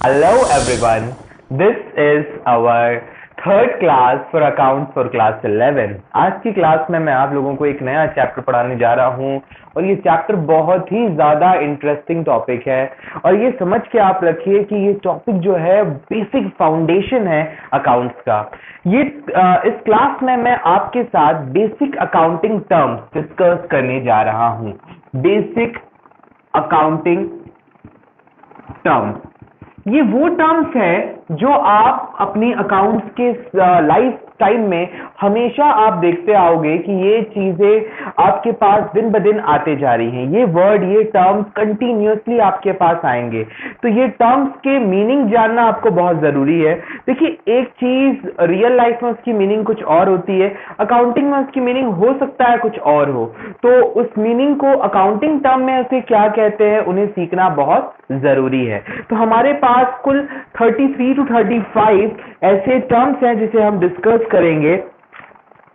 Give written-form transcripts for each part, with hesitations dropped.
Hello everyone, this is our third class for accounts for class 11. आज की class में मैं आप लोगों को एक नया चैप्टर पढ़ाने जा रहा हूं और ये चैप्टर बहुत ही ज़्यादा इंटरेस्टिंग टॉपिक है और ये समझ के आप रखिए कि ये टॉपिक जो है बेसिक फाउंडेशन है अकाउंट्स का। ये इस क्लास में मैं आपके साथ बेसिक अकाउंटिंग टर्म्स डिस्कस करने जा रहा हूं। बेसिक अकाउंटिंग टर्म्स, ये वो टर्म्स है जो आप अपनी अकाउंट्स के लाइफ टाइम में हमेशा आप देखते आओगे कि ये चीजें आपके पास दिन ब दिन आते जा रही हैं। ये वर्ड, ये टर्म्स कंटिन्यूअसली आपके पास आएंगे, तो ये टर्म्स के मीनिंग जानना आपको बहुत जरूरी है। देखिए, एक चीज रियल लाइफ में उसकी मीनिंग कुछ और होती है, अकाउंटिंग में उसकी मीनिंग हो सकता है कुछ और हो, तो उस मीनिंग को अकाउंटिंग टर्म में उसे क्या कहते हैं उन्हें सीखना बहुत जरूरी है। तो हमारे पास कुल 33 to 35 ऐसे टर्म्स हैं जिसे हम डिस्कस करेंगे।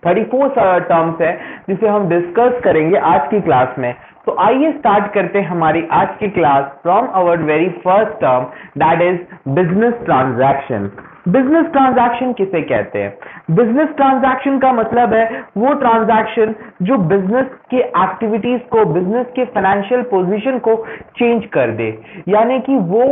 34 टर्म्स है जिसे हम डिस्कस करेंगे आज की क्लास में। तो आइए स्टार्ट करते हैं हमारी आज की class from our very first term, that is business transaction. Business transaction किसे कहते हैं? बिजनेस ट्रांजैक्शन का मतलब है वो ट्रांजैक्शन जो बिजनेस के एक्टिविटीज को, बिजनेस के फाइनेंशियल पोजीशन को चेंज कर दे, यानी कि वो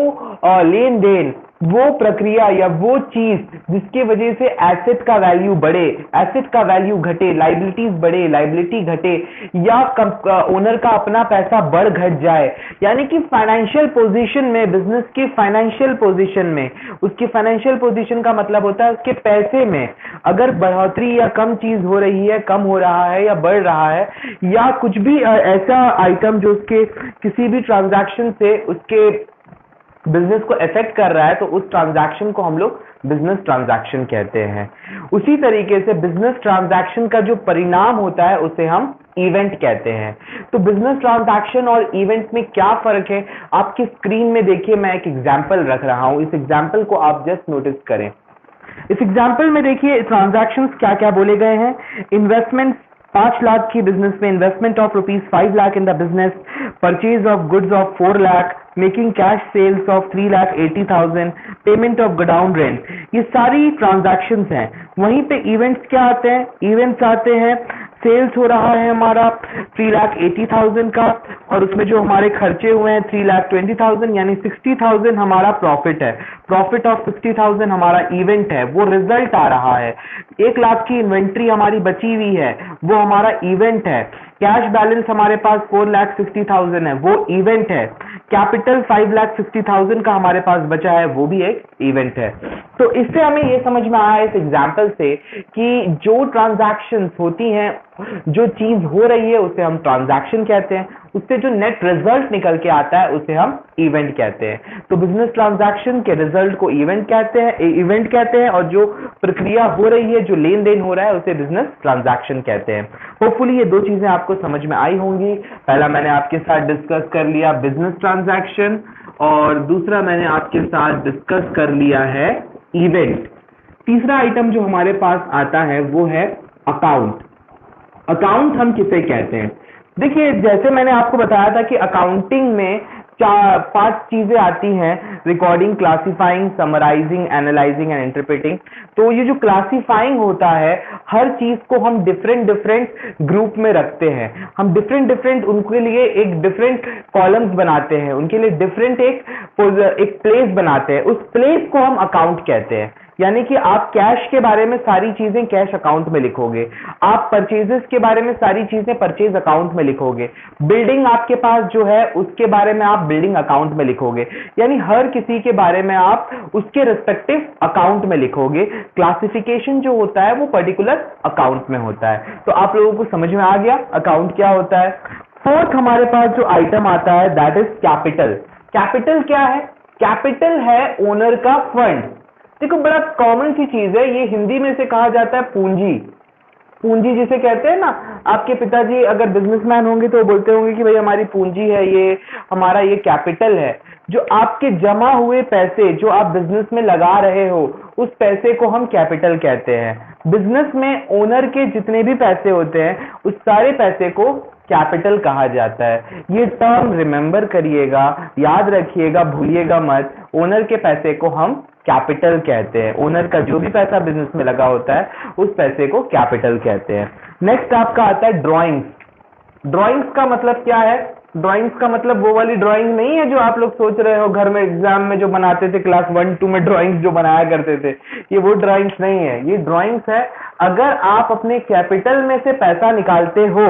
लेन देन, वो प्रक्रिया या वो चीज जिसके वजह से एसेट का वैल्यू बढ़े, एसेट का वैल्यू घटे, लाइबिलिटीज बढ़े, लाइबिलिटी घटे, या ओनर का अपना पैसा बढ़ घट जाए, यानी कि फाइनेंशियल पोजीशन में, बिजनेस के फाइनेंशियल पोजीशन में, उसकी फाइनेंशियल पोजीशन का मतलब होता है उसके पैसे में अगर बढ़ोतरी या कम चीज हो रही है, कम हो रहा है या बढ़ रहा है, या कुछ भी ऐसा आइटम जो उसके किसी भी ट्रांजैक्शन से उसके बिजनेस को इफेक्ट कर रहा है, तो उस ट्रांजैक्शन को हम लोग बिजनेस ट्रांजैक्शन कहते हैं। उसी तरीके से बिजनेस ट्रांजैक्शन का जो परिणाम होता है उसे हम इवेंट कहते हैं। तो बिजनेस ट्रांजैक्शन और इवेंट में क्या फर्क है, आपकी स्क्रीन में देखिए, मैं एक एग्जांपल रख रहा हूं, इस एग्जांपल को आप जस्ट नोटिस करें। इस एग्जांपल में देखिए ट्रांजैक्शंस क्या क्या बोले गए हैं। इन्वेस्टमेंट 5 लाख की बिजनेस में, investment of rupees 5 lakh in the business, purchase of goods of 4 lakh, making cash sales of 3,80,000, payment of godown rent, ये सारी ट्रांजैक्शंस हैं। वहीं पे इवेंट्स क्या आते हैं? इवेंट्स आते हैं, सेल्स हो रहा है हमारा 3,80,000 का और उसमें जो हमारे खर्चे हुए हैं 3,20,000, यानी 60,000 हमारा प्रॉफिट है। प्रॉफिट ऑफ 60,000 हमारा इवेंट है, वो रिजल्ट आ रहा है। 1 लाख की इन्वेंट्री हमारी बची हुई है, वो हमारा इवेंट है। कैश बैलेंस हमारे पास 4,60,000 है, वो इवेंट है। कैपिटल 5,60,000 का हमारे पास बचा है, वो भी एक इवेंट है। तो इससे हमें ये समझ में आया इस एग्जाम्पल से कि जो ट्रांजैक्शंस होती हैं, जो चीज हो रही है उसे हम ट्रांजैक्शन कहते हैं, उससे जो नेट रिजल्ट निकल के आता है उसे हम इवेंट कहते हैं। तो बिजनेस ट्रांजैक्शन के रिजल्ट को इवेंट कहते हैं और जो प्रक्रिया हो रही है, जो लेन देन हो रहा है, उसे बिजनेस ट्रांजैक्शन कहते हैं। होपफुली ये दो चीजें आपको समझ में आई होंगी। पहला मैंने आपके साथ डिस्कस कर लिया बिजनेस ट्रांजैक्शन और दूसरा मैंने आपके साथ डिस्कस कर लिया है इवेंट। तीसरा आइटम जो हमारे पास आता है वो है अकाउंट। अकाउंट हम किसे कहते हैं? देखिए, जैसे मैंने आपको बताया था कि अकाउंटिंग में 5 चीजें आती हैं, recording, classifying, summarising, analysing and interpreting. तो ये जो क्लासिफाइंग होता है, हर चीज को हम डिफरेंट ग्रुप में रखते हैं, हम डिफरेंट उनके लिए एक डिफरेंट कॉलम्स बनाते हैं, उनके लिए डिफरेंट एक प्लेस बनाते हैं, उस प्लेस को हम अकाउंट कहते हैं। यानी कि आप कैश के बारे में सारी चीजें कैश अकाउंट में लिखोगे, आप परचेजेस के बारे में सारी चीजें परचेज अकाउंट में लिखोगे, बिल्डिंग आपके पास जो है उसके बारे में आप बिल्डिंग अकाउंट में लिखोगे, यानी हर किसी के बारे में आप उसके रिस्पेक्टिव अकाउंट में लिखोगे। क्लासिफिकेशन जो होता है वो पर्टिकुलर अकाउंट में होता है। तो आप लोगों को समझ में आ गया अकाउंट क्या होता है। फोर्थ हमारे पास जो आइटम आता है दैट इज कैपिटल। कैपिटल क्या है? कैपिटल है ओनर का फंड। देखो, बड़ा कॉमन सी चीज है, ये हिंदी में से कहा जाता है पूंजी। पूंजी जिसे कहते हैं ना, आपके पिताजी अगर बिजनेसमैन होंगे तो बोलते होंगे कि भाई हमारी पूंजी है, ये हमारा ये कैपिटल है। जो आपके जमा हुए पैसे जो आप बिजनेस में लगा रहे हो उस पैसे को हम कैपिटल कहते हैं। बिजनेस में ओनर के जितने भी पैसे होते हैं उस सारे पैसे को कैपिटल कहा जाता है। ये टर्म रिमेंबर करिएगा, याद रखिएगा, भूलिएगा मत। ओनर के पैसे को हम कैपिटल कहते हैं। ओनर का जो भी पैसा बिजनेस में लगा होता है उस पैसे को कैपिटल कहते हैं। नेक्स्ट आपका आता है ड्राइंग्स। ड्राइंग्स का मतलब क्या है? ड्राइंग्स का मतलब वो वाली ड्राइंग नहीं है जो आप लोग सोच रहे हो घर में एग्जाम में जो बनाते थे, क्लास 1-2 में ड्राइंग्स जो बनाया करते थे, ये वो ड्राइंग्स नहीं है। ये ड्राइंग्स है अगर आप अपने कैपिटल में से पैसा निकालते हो,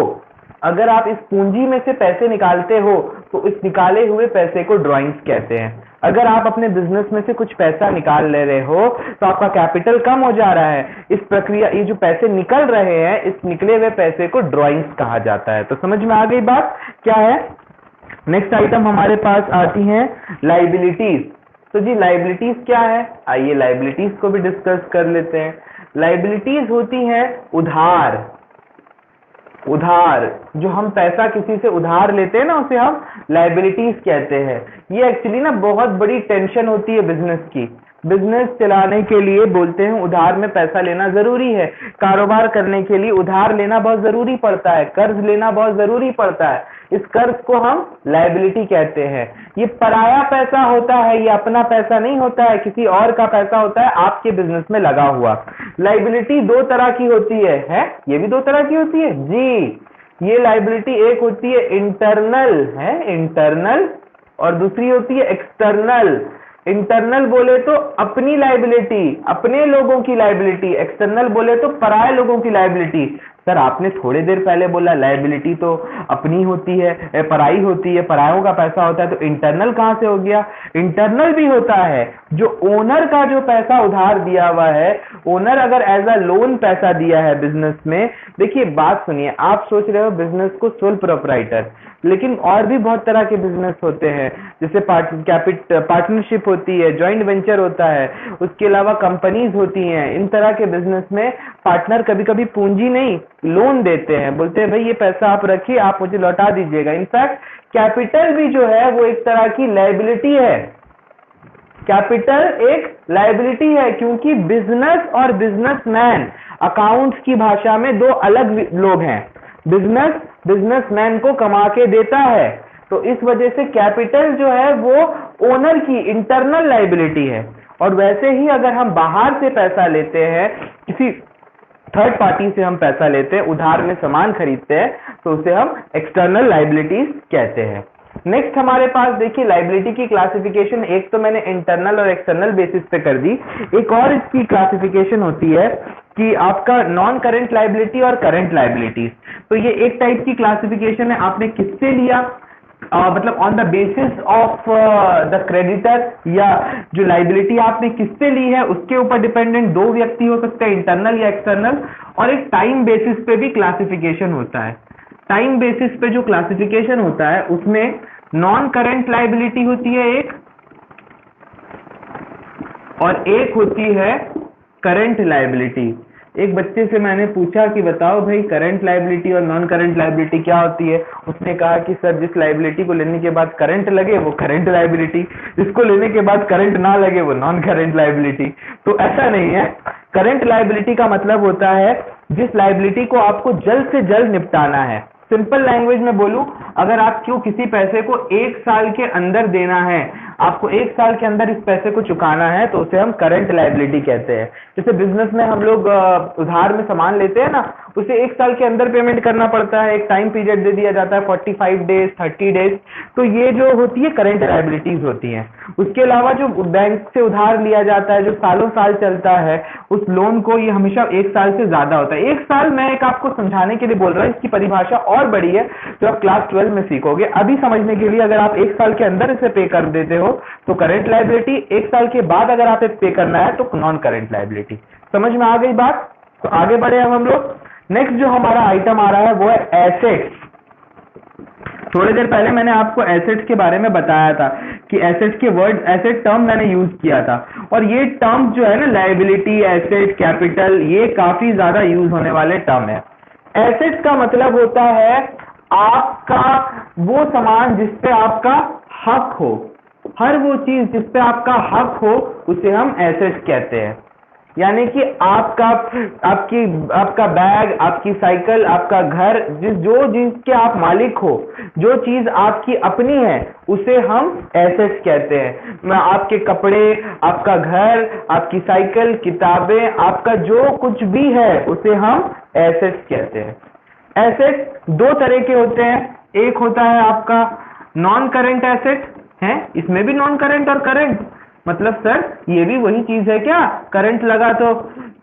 अगर आप इस पूंजी में से पैसे निकालते हो तो इस निकाले हुए पैसे को ड्राइंग्स कहते हैं। अगर आप अपने बिजनेस में से कुछ पैसा निकाल ले रहे हो तो आपका कैपिटल कम हो जा रहा है, इस प्रक्रिया, ये जो पैसे निकल रहे हैं इस निकले हुए पैसे को ड्राइंग्स कहा जाता है। तो समझ में आ गई बात क्या है? नेक्स्ट आइटम हमारे पास आती है लाइबिलिटीज। तो जी लाइबिलिटीज क्या है? आइए लाइबिलिटीज को भी डिस्कस कर लेते हैं। लाइबिलिटीज होती है उधार। उधार, जो हम पैसा किसी से उधार लेते हैं ना उसे हम लाइबिलिटीज कहते हैं। ये एक्चुअली ना बहुत बड़ी टेंशन होती है बिजनेस की। बिजनेस चलाने के लिए बोलते हैं उधार में पैसा लेना जरूरी है, कारोबार करने के लिए उधार लेना बहुत जरूरी पड़ता है, कर्ज लेना बहुत जरूरी पड़ता है। इस कर्ज को हम लाइबिलिटी कहते हैं। ये पराया पैसा होता है, ये अपना पैसा नहीं होता है, किसी और का पैसा होता है आपके बिजनेस में लगा हुआ। लाइबिलिटी दो तरह की होती है? ये भी दो तरह की होती है जी। ये लाइबिलिटी एक होती है इंटरनल, है इंटरनल, और दूसरी होती है एक्सटर्नल। इंटरनल बोले तो अपनी लाइबिलिटी, अपने लोगों की लाइबिलिटी। एक्सटर्नल बोले तो पराये लोगों की लाइबिलिटी। सर आपने थोड़ी देर पहले बोला लाइबिलिटी तो अपनी होती है, पराई होती है, परायों का पैसा होता है, तो इंटरनल कहां से हो गया? इंटरनल भी होता है जो ओनर का जो पैसा उधार दिया हुआ है। ओनर अगर एज अ लोन पैसा दिया है बिजनेस में, देखिए बात सुनिए, आप सोच रहे हो बिजनेस को सोल प्रोप्राइटर, लेकिन और भी बहुत तरह के बिजनेस होते हैं, जैसे पार्टनरशिप होती है, जॉइंट वेंचर होता है, उसके अलावा कंपनीज होती हैं। इन तरह के बिजनेस में पार्टनर कभी कभी पूंजी नहीं लोन देते हैं, बोलते हैं भाई ये पैसा आप रखिए, आप मुझे लौटा दीजिएगा। इनफैक्ट कैपिटल भी जो है वो एक तरह की लायबिलिटी है। कैपिटल एक लायबिलिटी है क्योंकि बिजनेस और बिजनेसमैन अकाउंट्स की भाषा में दो अलग लोग हैं। बिजनेसमैन को कमा के देता है, तो इस वजह से कैपिटल जो है वो ओनर की इंटरनल लायबिलिटी है। और वैसे ही अगर हम बाहर से पैसा लेते हैं, किसी थर्ड पार्टी से हम पैसा लेते हैं, उधार में सामान खरीदते हैं, तो उसे हम एक्सटर्नल लायबिलिटीज कहते हैं। नेक्स्ट हमारे पास देखिए लायबिलिटी की क्लासिफिकेशन, एक तो मैंने इंटरनल और एक्सटर्नल बेसिस पे कर दी, एक और इसकी क्लासिफिकेशन होती है कि आपका नॉन करंट लायबिलिटी और करंट लायबिलिटीज। तो ये एक टाइप की क्लासिफिकेशन है, आपने किससे लिया, मतलब on the basis of the creditor, या जो लायबिलिटी आपने किससे ली है उसके ऊपर डिपेंडेंट दो व्यक्ति हो सकते हैं, इंटरनल या एक्सटर्नल। और एक टाइम बेसिस पे भी क्लासिफिकेशन होता है। टाइम बेसिस पे जो क्लासिफिकेशन होता है उसमें नॉन करंट लायबिलिटी होती है एक, और एक होती है करंट लायबिलिटी। एक बच्चे से मैंने पूछा कि बताओ भाई करंट लायबिलिटी और नॉन करंट लायबिलिटी क्या होती है। उसने कहा कि सर जिस लायबिलिटी को लेने के बाद करंट लगे वो करंट लायबिलिटी, जिसको लेने के बाद करंट ना लगे वो नॉन करंट लायबिलिटी। तो ऐसा नहीं है। करंट लायबिलिटी का मतलब होता है जिस लायबिलिटी को आपको जल्द से जल्द निपटाना है। सिंपल लैंग्वेज में बोलूं, अगर आपको किसी पैसे को 1 साल के अंदर देना है, आपको 1 साल के अंदर इस पैसे को चुकाना है, तो उसे हम करंट लायबिलिटी कहते हैं। जैसे बिजनेस में हम लोग उधार में सामान लेते हैं ना, उसे 1 साल के अंदर पेमेंट करना पड़ता है, एक टाइम पीरियड दे दिया जाता है 45 डेज 30 डेज। तो ये जो होती है करंट लायबिलिटीज होती हैं। उसके अलावा जो बैंक से उधार लिया जाता है जो सालों साल चलता है, उस लोन को ये हमेशा 1 साल से ज्यादा होता है। 1 साल मैं एक आपको समझाने के लिए बोल रहा हूँ, इसकी परिभाषा और बड़ी है जो आप क्लास 12 में सीखोगे। अभी समझने के लिए अगर आप 1 साल के अंदर इसे पे कर देते हो तो करंट लायबिलिटी, 1 साल के बाद अगर आप पे करना है तो नॉन करंट लायबिलिटी। समझ में आ गई बात? तो आगे बढ़े अब हम लोग। नेक्स्ट जो हमारा आइटम आ रहा है वो है एसेट्स। थोड़ी देर पहले मैंने आपको एसेट्स के बारे में बताया था कि एसेट्स के वर्ड, एसेट टर्म मैंने यूज किया था, और ये टर्म जो है ना लायबिलिटी, एसेट, कैपिटल, ये काफी ज्यादा यूज होने वाले टर्म है। एसेट्स का मतलब होता है आपका वो सामान जिसपे आपका हक हो, हर वो चीज जिस पे आपका हक हो उसे हम एसेट कहते हैं। यानी कि आपका बैग, आपकी साइकिल, आपका घर, जो जिसके आप मालिक हो, जो चीज आपकी अपनी है उसे हम एसेट्स कहते हैं। मैं आपके कपड़े, आपका घर, आपकी साइकिल, किताबें, आपका जो कुछ भी है उसे हम एसेट्स कहते हैं। एसेट दो तरह के होते हैं। एक होता है आपका नॉन करंट एसेट है, इसमें भी नॉन करंट और करंट, मतलब सर ये भी वही चीज है क्या? करंट लगा तो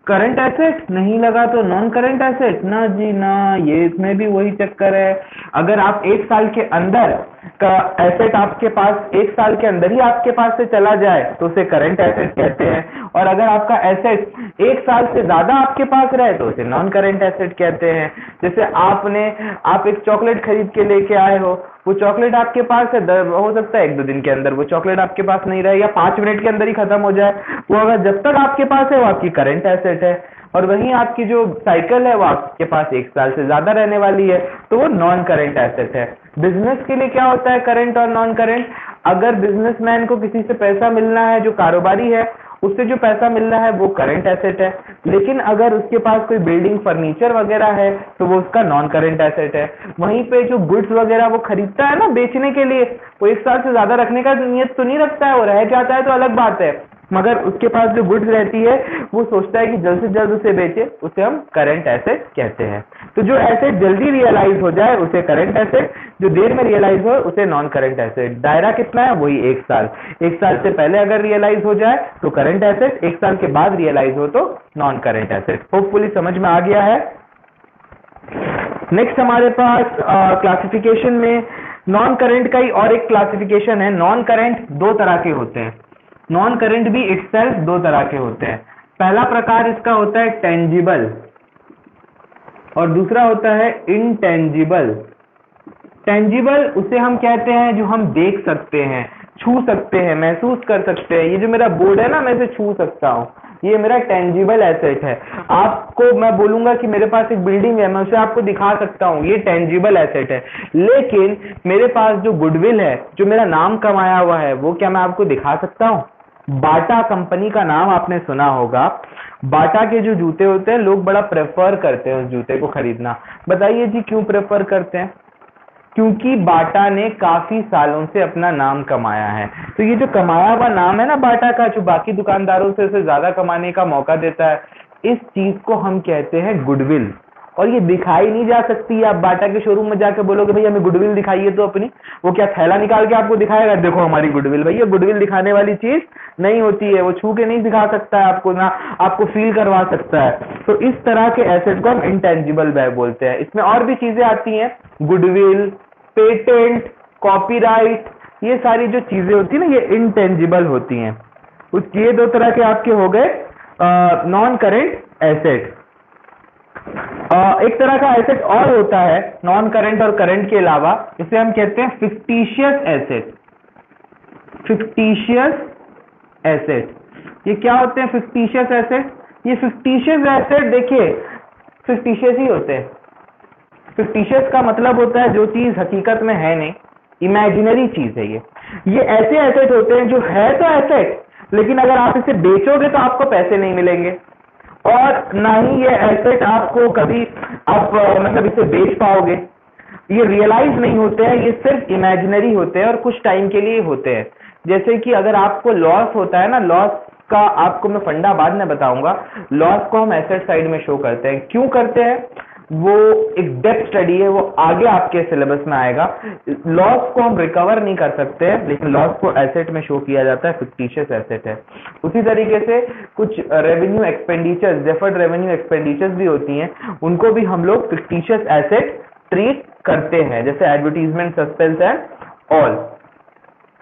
करंट एसेट, नहीं लगा तो नॉन करंट एसेट? ना जी ना, ये इसमें भी वही चक्कर है। अगर आप एक साल के अंदर का एसेट आपके पास, एक साल के अंदर ही आपके पास से चला जाए तो उसे करंट एसेट कहते हैं, और अगर आपका एसेट एक साल से ज्यादा आपके पास रहे तो उसे नॉन करंट एसेट कहते हैं। जैसे आप एक चॉकलेट खरीद के लेके आए हो, वो चॉकलेट आपके पास है, हो सकता है 1-2 दिन के अंदर वो चॉकलेट आपके पास नहीं रहे, या 5 मिनट के अंदर ही खत्म हो जाए। वो अगर जब तक आपके पास है वो आपकी करंट एसेट है। और वहीं आपकी जो साइकिल है वो आपके पास 1 साल से ज्यादा रहने वाली है, तो वो नॉन करंट एसेट है। बिजनेस के लिए क्या होता है करंट और नॉन करंट? अगर बिजनेसमैन को किसी से पैसा मिलना है, जो कारोबारी है, उससे जो पैसा मिल रहा है वो करंट एसेट है। लेकिन अगर उसके पास कोई बिल्डिंग, फर्नीचर वगैरह है तो वो उसका नॉन करंट एसेट है। वहीं पे जो गुड्स वगैरह वो खरीदता है ना बेचने के लिए, वो 1 साल से ज्यादा रखने का नियत तो नहीं रखता है, वो रह जाता है तो अलग बात है, मगर उसके पास जो गुड्स रहती है वो सोचता है कि जल्द से जल्द उसे बेचे, उसे हम करंट एसेट कहते हैं। तो जो एसेट जल्दी रियलाइज हो जाए उसे करंट एसेट, जो देर में रियलाइज हो उसे नॉन करंट एसेट। दायरा कितना है? वही 1 साल। 1 साल से पहले अगर रियलाइज हो जाए तो करंट एसेट, 1 साल के बाद रियलाइज हो तो नॉन करंट एसेट। होपफुली समझ में आ गया है। नेक्स्ट हमारे पास क्लासिफिकेशन में नॉन करंट का ही और एक क्लासिफिकेशन है। नॉन करंट दो तरह के होते हैं, नॉन करंट भी इटसेल्फ दो तरह के होते हैं। पहला प्रकार इसका होता है टेंजिबल और दूसरा होता है इनटेंजिबल। टेंजिबल उसे हम कहते हैं जो हम देख सकते हैं, छू सकते हैं, महसूस कर सकते हैं। ये जो मेरा बोर्ड है ना, मैं इसे छू सकता हूँ, ये मेरा टेंजिबल एसेट है। आपको मैं बोलूंगा कि मेरे पास एक बिल्डिंग है, मैं उसे आपको दिखा सकता हूँ, ये टेंजिबल एसेट है। लेकिन मेरे पास जो गुडविल है, जो मेरा नाम कमाया हुआ है, वो क्या मैं आपको दिखा सकता हूँ? बाटा कंपनी का नाम आपने सुना होगा। बाटा के जो जूते होते हैं लोग बड़ा प्रेफर करते हैं उस जूते को खरीदना। बताइए जी क्यों प्रेफर करते हैं? क्योंकि बाटा ने काफी सालों से अपना नाम कमाया है। तो ये जो कमाया हुआ नाम है ना बाटा का, जो बाकी दुकानदारों से उसे ज्यादा कमाने का मौका देता है, इस चीज को हम कहते हैं गुडविल। और ये दिखाई नहीं जा सकती। आप बाटा के शोरूम में जाकर बोलोगे भैया हमें गुडविल दिखाइए तो अपनी, वो क्या थैला निकाल के आपको दिखाएगा, देखो हमारी गुडविल। भैया गुडविल दिखाने वाली चीज नहीं होती है, वो छू के नहीं दिखा सकता है आपको, ना आपको फील करवा सकता है। तो इस तरह के एसेट को हम इंटेंजिबल बोलते हैं। इसमें और भी चीजें आती हैं, गुडविल, पेटेंट, कॉपीराइट, ये सारी जो चीजें होती है ना, ये इंटेंजिबल होती हैं। ये दो तरह के आपके हो गए नॉन करेंट एसेट। एक तरह का एसेट और होता है नॉन करंट और करंट के अलावा, इसे हम कहते हैं फिक्टिशियस एसेट। फिक्टिशियस एसेट ये क्या होते हैं? फिक्टिशियस एसेट, ये फिक्टिशियस एसेट देखिए फिक्टिशियस ही होते हैं। फिक्टिशियस का मतलब होता है जो चीज हकीकत में है नहीं, इमेजिनरी चीज है। ये ऐसे एसेट होते हैं जो है तो एसेट, लेकिन अगर आप इसे बेचोगे तो आपको पैसे नहीं मिलेंगे, और ना ही ये एसेट आपको कभी आप मतलब इसे बेच पाओगे। ये रियलाइज नहीं होते हैं, ये सिर्फ इमेजिनरी होते हैं और कुछ टाइम के लिए होते हैं। जैसे कि अगर आपको लॉस होता है ना, लॉस का आपको मैं फंडा बाद में बताऊंगा। लॉस को हम एसेट साइड में शो करते हैं। क्यों करते हैं? वो एक डेप्थ स्टडी है, वो आगे आपके सिलेबस में आएगा। लॉस को हम रिकवर नहीं कर सकते हैं, लेकिन लॉस को एसेट में शो किया जाता है, फिक्टिशियस एसेट है। उसी तरीके से कुछ revenue expenditures, deferred revenue expenditures भी होती हैं, उनको भी हम लोग फिक्टिशियस एसेट ट्रीट करते हैं, जैसे एडवर्टीजमेंट, सस्पेंस एंड ऑल।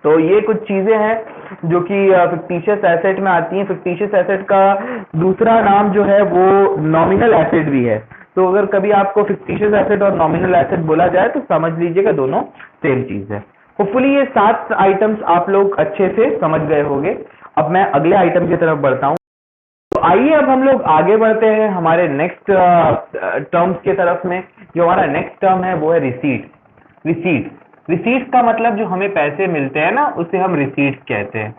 तो ये कुछ चीजें हैं जो कि फिक्टिशियस एसेट में आती हैं। फिक्टिशियस एसेट का दूसरा नाम जो है वो नॉमिनल एसेट भी है। तो अगर कभी आपको फिक्टिशियस एसेट और नॉमिनल एसेट बोला जाए तो समझ लीजिएगा दोनों सेम चीज है। होपफुली ये 7 आइटम्स आप लोग अच्छे से समझ गए होंगे। अब मैं अगले आइटम की तरफ बढ़ता हूँ। तो आइए अब हम लोग आगे बढ़ते हैं हमारे नेक्स्ट टर्म्स की तरफ में। जो हमारा नेक्स्ट टर्म है वो है रिसीट। रिसीट रिसीट्स का मतलब जो हमें पैसे मिलते हैं ना, उसे हम रिसीट्स कहते हैं।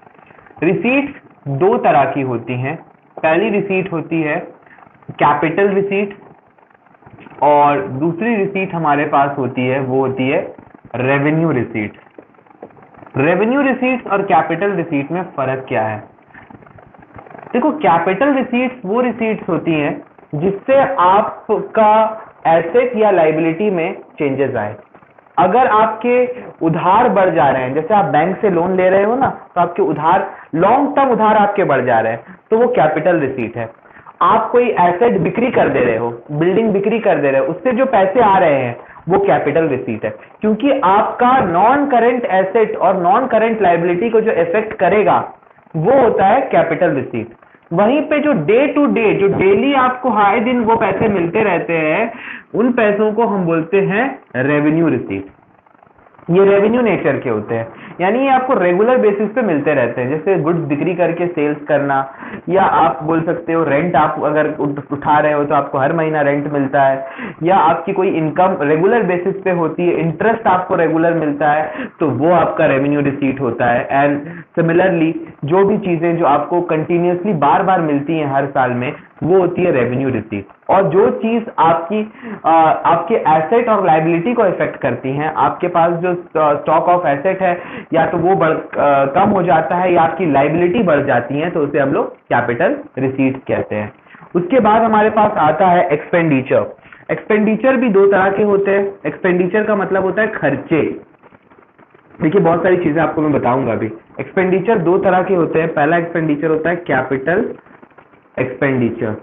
रिसीट्स दो तरह की होती हैं। पहली रिसीट होती है कैपिटल रिसीट, और दूसरी रिसीट हमारे पास होती है वो होती है रेवेन्यू रिसीट। रेवेन्यू रिसीट्स और कैपिटल रिसीट में फर्क क्या है? देखो, कैपिटल रिसीट्स वो रिसीट्स होती हैं जिससे आपका एसेट या लायबिलिटी में चेंजेस आए। अगर आपके उधार बढ़ जा रहे हैं, जैसे आप बैंक से लोन ले रहे हो ना, तो आपके उधार लॉन्ग टर्म उधार आपके बढ़ जा रहे हैं, तो वो कैपिटल रिसीट है। आप कोई एसेट बिक्री कर दे रहे हो, बिल्डिंग बिक्री कर दे रहे हो, उससे जो पैसे आ रहे हैं वो कैपिटल रिसीट है, क्योंकि आपका नॉन करेंट एसेट और नॉन करेंट लायबिलिटी को जो इफेक्ट करेगा वो होता है कैपिटल रिसीट। वहीं पे जो डे टू डे, जो डेली आपको आए दिन वो पैसे मिलते रहते हैं, उन पैसों को हम बोलते हैं रेवेन्यू रिसीट। ये रेवेन्यू नेचर के होते हैं, यानी ये आपको रेगुलर बेसिस पे मिलते रहते हैं। जैसे गुड्स बिक्री करके सेल्स करना, या आप बोल सकते हो रेंट आप अगर उठा रहे हो तो आपको हर महीना रेंट मिलता है, या आपकी कोई इनकम रेगुलर बेसिस पे होती है, इंटरेस्ट आपको रेगुलर मिलता है, तो वो आपका रेवेन्यू रिसीट होता है। एंड सिमिलरली जो भी चीजें जो आपको कंटिन्यूसली बार बार मिलती हैं हर साल में, वो होती है रेवेन्यू रिसीट। और जो चीज आपके एसेट और लायबिलिटी को इफेक्ट करती हैं, आपके पास जो स्टॉक ऑफ एसेट है या तो वो कम हो जाता है या आपकी लायबिलिटी बढ़ जाती है, तो उसे हम लोग कैपिटल रिसीट कहते हैं। उसके बाद हमारे पास आता है एक्सपेंडिचर। एक्सपेंडिचर भी दो तरह के होते हैं। एक्सपेंडिचर का मतलब होता है खर्चे। देखिए, बहुत सारी चीजें आपको मैं बताऊंगा अभी। एक्सपेंडिचर दो तरह के होते हैं। पहला एक्सपेंडिचर होता है कैपिटल एक्सपेंडिचर।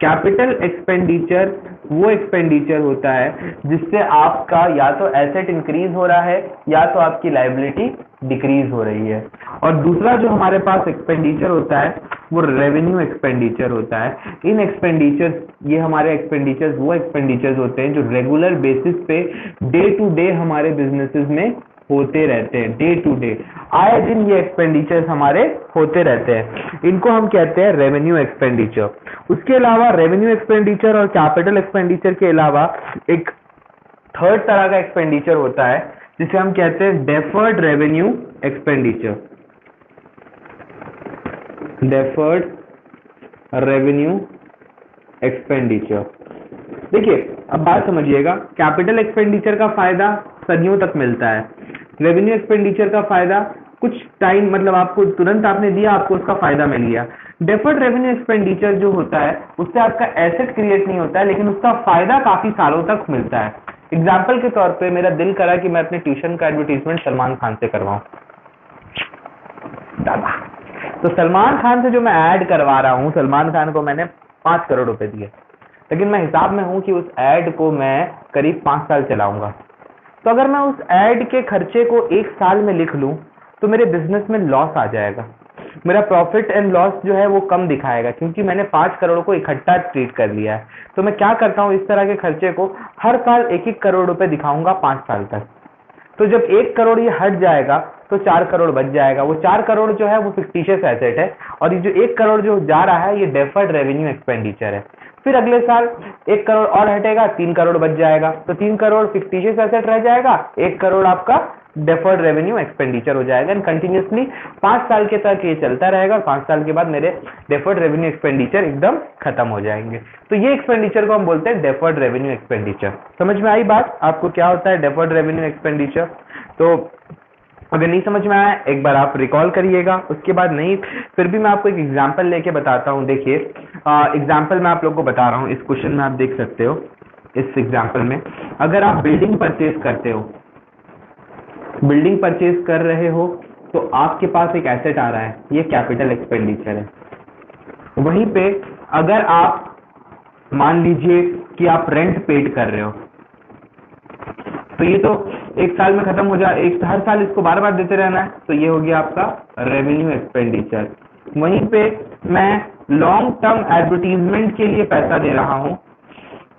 कैपिटल एक्सपेंडिचर वो एक्सपेंडिचर होता है जिससे आपका या तो एसेट इंक्रीज हो रहा है या तो आपकी लायबिलिटी डिक्रीज हो रही है। और दूसरा जो हमारे पास एक्सपेंडिचर होता है वो रेवेन्यू एक्सपेंडिचर होता है। इन एक्सपेंडिचर, ये हमारे एक्सपेंडिचर वो एक्सपेंडिचर्स होते हैं जो रेगुलर बेसिस पे डे टू डे हमारे बिजनेसेस में होते रहते हैं। डे टू डे आए दिन ये एक्सपेंडिचर्स हमारे होते रहते हैं, इनको हम कहते हैं रेवेन्यू एक्सपेंडिचर। उसके अलावा रेवेन्यू एक्सपेंडिचर और कैपिटल एक्सपेंडिचर के अलावा एक थर्ड तरह का एक्सपेंडिचर होता है जिसे हम कहते हैं deferred revenue expenditure. Deferred revenue expenditure. देखिए, अब बात समझिएगा, कैपिटल एक्सपेंडिचर का फायदा सदियों तक मिलता है। रेवेन्यू एक्सपेंडिचर का फायदा कुछ टाइम, मतलब आपको तुरंत आपने दिया, आपको उसका फायदा मिल गया। डेफर्ड रेवेन्यू एक्सपेंडिचर जो होता है उससे आपका एसेट क्रिएट नहीं होता है, लेकिन उसका फायदा काफी सालों तक मिलता है। एग्जाम्पल के तौर पे मेरा दिल करा कि मैं अपने ट्यूशन का एडवर्टीजमेंट सलमान खान से करवाऊं। तो सलमान खान से जो मैं ऐड करवा रहा हूं, सलमान खान को मैंने 5 करोड़ रुपए दिए, लेकिन मैं हिसाब में हूं कि उस ऐड को मैं करीब 5 साल चलाऊंगा। तो अगर मैं उस ऐड के खर्चे को 1 साल में लिख लूं तो मेरे बिजनेस में लॉस आ जाएगा। मेरा प्रॉफिट एंड लॉस जो है वो कम दिखाएगा, क्योंकि मैंने 5 करोड़ को इकट्ठा ट्रीट कर लिया है। तो मैं क्या करता हूं, इस तरह के खर्चे को हर साल 1-1 करोड़ रुपए दिखाऊंगा 5 साल तक। तो जब 1 करोड़ ये हट जाएगा तो 4 करोड़ बच जाएगा। वो 4 करोड़ जो है वो फिक्टिशियस एसेट है, और ये जो 1 करोड़ जो जा रहा है ये डेफर्ड रेवेन्यू एक्सपेंडिचर है। फिर अगले साल 1 करोड़ और हटेगा, 3 करोड़ बच जाएगा। तो 3 करोड़ फिक्टिशियस एसेट रह जाएगा, 1 करोड़ आपका डेफर्ड रेवेन्यू एक्सपेंडिचर हो जाएगा। एंड कंटिन्यूसली 5 साल के तक ये चलता रहेगा, और 5 साल के बाद मेरे डेफर्ड रेवेन्यू एक्सपेंडिचर एकदम खत्म हो जाएंगे। तो ये एक्सपेंडिचर को हम बोलते हैं डेफर्ड रेवेन्यू एक्सपेंडिचर। समझ में आई बात आपको क्या होता है डेफर्ड रेवेन्यू एक्सपेंडिचर? तो अगर नहीं समझ में आया, एक बार आप रिकॉल करिएगा। उसके बाद नहीं, फिर भी मैं आपको एक एग्जांपल लेके बताता हूं। देखिए, एग्जांपल मैं आप लोगों को बता रहा हूं। इस क्वेश्चन में आप देख सकते हो, इस एग्जांपल में अगर आप बिल्डिंग परचेज करते हो, बिल्डिंग परचेज कर रहे हो, तो आपके पास एक एसेट आ रहा है, ये कैपिटल एक्सपेंडिचर है। वहीं पे अगर आप मान लीजिए कि आप रेंट पेड कर रहे हो, तो ये तो 1 साल में खत्म हो जाए, हर साल इसको बार बार देते रहना है, तो ये हो गया आपका रेवेन्यू एक्सपेंडिचर। वहीं पे मैं लॉन्ग टर्म एडवर्टीजमेंट के लिए पैसा दे रहा हूं,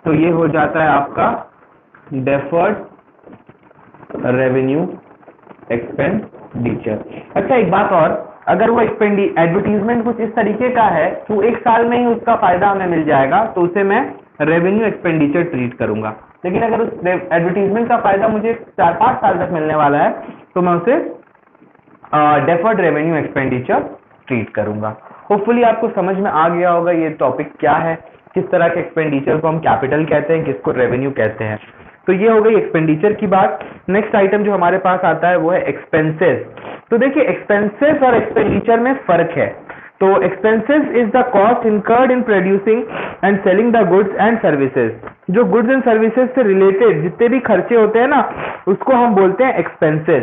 तो ये हो जाता है आपका डेफर्ड रेवेन्यू एक्सपेंडिचर। अच्छा, एक बात और, अगर वो एडवर्टीजमेंट कुछ इस तरीके का है तो 1 साल में ही उसका फायदा हमें मिल जाएगा, तो उसे मैं रेवेन्यू एक्सपेंडिचर ट्रीट करूंगा। लेकिन अगर उस एडवर्टीजमेंट का फायदा मुझे 4-5 साल तक मिलने वाला है तो मैं उसे डेफर्ड रेवेन्यू एक्सपेंडिचर ट्रीट करूंगा। होपफुली आपको समझ में आ गया होगा ये टॉपिक क्या है, किस तरह के एक्सपेंडिचर को हम कैपिटल कहते हैं, किसको रेवेन्यू कहते हैं। तो ये हो गई एक्सपेंडिचर की बात। नेक्स्ट आइटम जो हमारे पास आता है वो है एक्सपेंसेस। तो देखिए एक्सपेंसेस और एक्सपेंडिचर में फर्क है। तो expenses is the cost incurred in producing and selling the goods and services. जो गुड्स एंड सर्विसेज से रिलेटेड जितने भी खर्चे होते हैं ना, उसको हम बोलते हैं एक्सपेंसेस।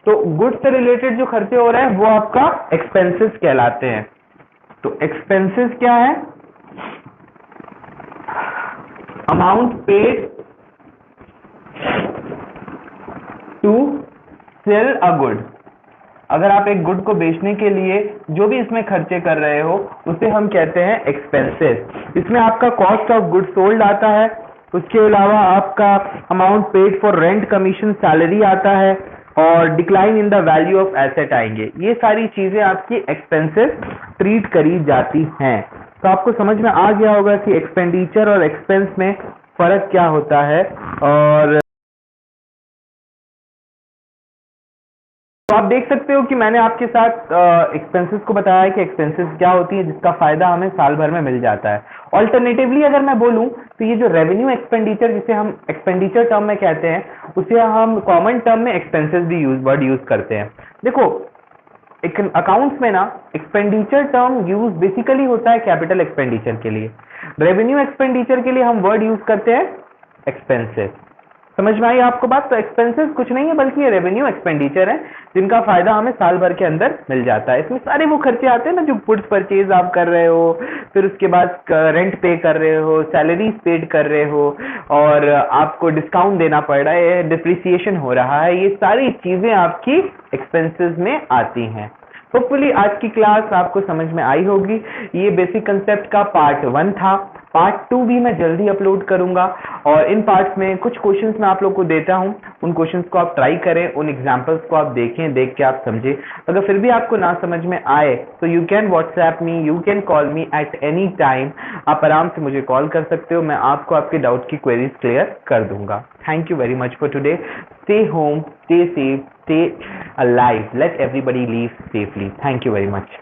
तो गुड्स से रिलेटेड जो खर्चे हो रहे हैं वो आपका एक्सपेंसेस कहलाते हैं। तो एक्सपेंसेस क्या है? Amount paid to sell a good. अगर आप एक गुड को बेचने के लिए जो भी इसमें खर्चे कर रहे हो उसे हम कहते हैं एक्सपेंसेस। इसमें आपका कॉस्ट ऑफ गुड सोल्ड आता है, उसके अलावा आपका amount paid for rent, commission, salary आता है और decline in the value of asset आएंगे। ये सारी चीजें आपकी एक्सपेंसेस ट्रीट करी जाती हैं। तो आपको समझ में आ गया होगा कि एक्सपेंडिचर और एक्सपेंस में फर्क क्या होता है। और तो आप देख सकते हो कि मैंने आपके साथ एक्सपेंसेस को बताया कि एक्सपेंसेस क्या होती है जिसका फायदा हमें साल भर में मिल जाता है। ऑल्टरनेटिवली अगर मैं बोलूं तो ये जो रेवेन्यू एक्सपेंडिचर जिसे हम एक्सपेंडिचर टर्म में कहते हैं उसे हम कॉमन टर्म में एक्सपेंसेस भी वर्ड यूज करते हैं। देखो अकाउंट्स में ना एक्सपेंडिचर टर्म यूज बेसिकली होता है कैपिटल एक्सपेंडिचर के लिए। रेवेन्यू एक्सपेंडिचर के लिए हम वर्ड यूज करते हैं एक्सपेंसेस। समझ में आई आपको बात? तो एक्सपेंसेस कुछ नहीं है बल्कि ये रेवेन्यू एक्सपेंडिचर है जिनका फायदा हमें साल भर के अंदर मिल जाता है। इसमें सारे वो खर्चे आते हैं ना जो गुड्स परचेज आप कर रहे हो, फिर उसके बाद रेंट पे कर रहे हो, सैलरीज पेड कर रहे हो और आपको डिस्काउंट देना पड़ रहा है, डिप्रिसिएशन हो रहा है, ये सारी चीजें आपकी एक्सपेंसेस में आती हैं। होपफुली आज की क्लास आपको समझ में आई होगी। ये बेसिक कंसेप्ट का पार्ट 1 था। पार्ट 2 भी मैं जल्दी अपलोड करूंगा और इन पार्ट्स में कुछ क्वेश्चंस मैं आप लोग को देता हूं। उन क्वेश्चंस को आप ट्राई करें, उन एग्जांपल्स को आप देखें, देख के आप समझें। अगर फिर भी आपको ना समझ में आए तो you can WhatsApp me, you can call me at any time. आप आराम से मुझे कॉल कर सकते हो, मैं आपको आपके डाउट की क्वेरीज क्लियर कर दूंगा। Thank you very much for today. Stay home, stay safe, stay alive. Let everybody live safely. Thank you very much.